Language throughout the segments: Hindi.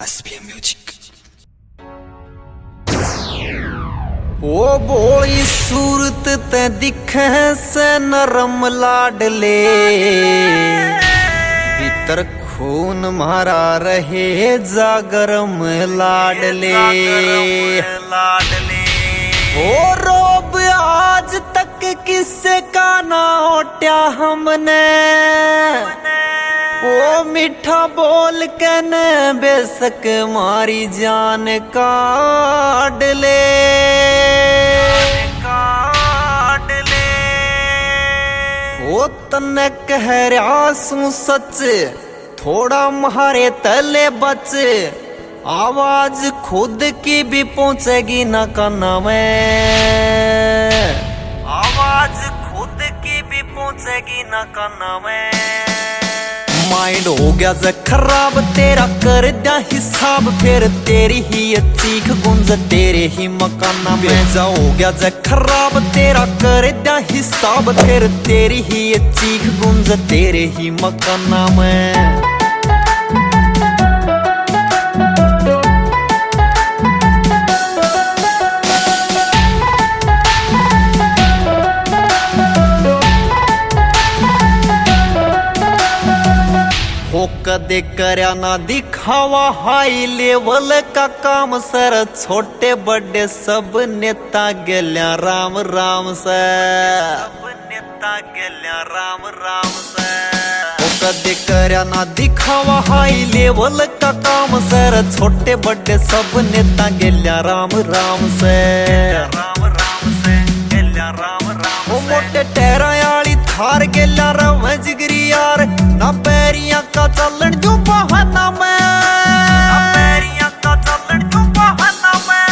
SPM music. ओ बोली सूरत ते दिखे से नरम लाडले, भीतर खून मारा रहे जागरम लाडले। ओ रोब आज तक किससे का ना ओट्या हमने, ओ मीठा बोल के न बेशक मारी जान काट ले। ओ तने कह रहा सू सच, थोड़ा मारे तले बच, आवाज खुद की भी पहुंचेगी ना काना में, आवाज खुद की भी पहुंचेगी ना काना में। माइंड हो गया जे खराब तेरा कर दिया हिसाब, फिर तेरी ही चीख गुंज तेरे ही मकाना में। जा हो गया जे खराब तेरा कर दिया हिसाब, फिर तेरी ही चीख गुंज तेरे ही मकाना में। हो कदे करया ना दिखावा हाई लेवल का काम सर, छोटे बड़े सब नेता गेल्या राम राम से, सब नेता गेल्या राम राम से। हो कदे करया ना दिखावा हाई लेवल का काम सर, छोटे बड़े सब नेता गेल्या राम राम से, राम राम से गेल्या राम राम। ओ मोटे टहरा आली थार गेल्या राम जिगरी यार, ना पैरिया का चलन जो बहाना में, ना पैरिया का चलन जो बहाना में।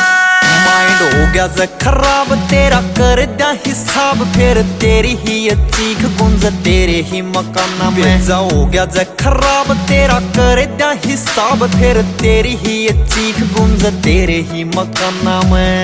माइंड हो गया जे खराब तेरा कर दिया हिसाब, फिर तेरी ही चीख गुंज तेरे ही मकाना में। जा हो गया जे खराब तेरा कर दिया हिसाब, फिर तेरी ही चीख गुंज तेरे ही मकाना में।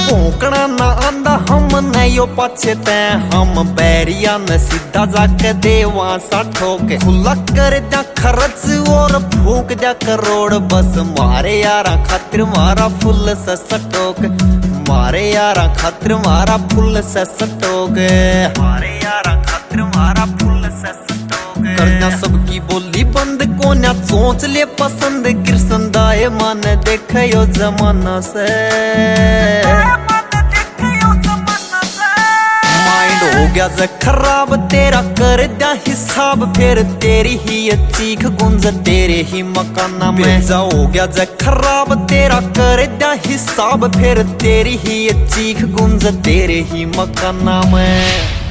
भौंकना ना आंदा हम नयो पाछे ते, हम बैरिया न सीधा जाके देवा सा ठोके। खुला कर दिया खर्च और फूक दिया करोड़, बस मारे यारा खातिर मारा फुल से सटोक, मारे यारा खातिर मारा फुल से सटोक, मारे यारा खातिर मारा फुल से सटोक। करना सबकी बोली बंद कोन्या सोच ले पसंद, कृष्ण दाए मन देखे यो जमाना से, हो गया जे खराब तेरा कर दिया हिसाब, फिर तेरी ही चीख गुंज तेरे ही मकाना में। जा हो गया जे खराब तेरा कर दिया हिसाब, फिर तेरी ही चीख गुंज तेरे ही मकाना में।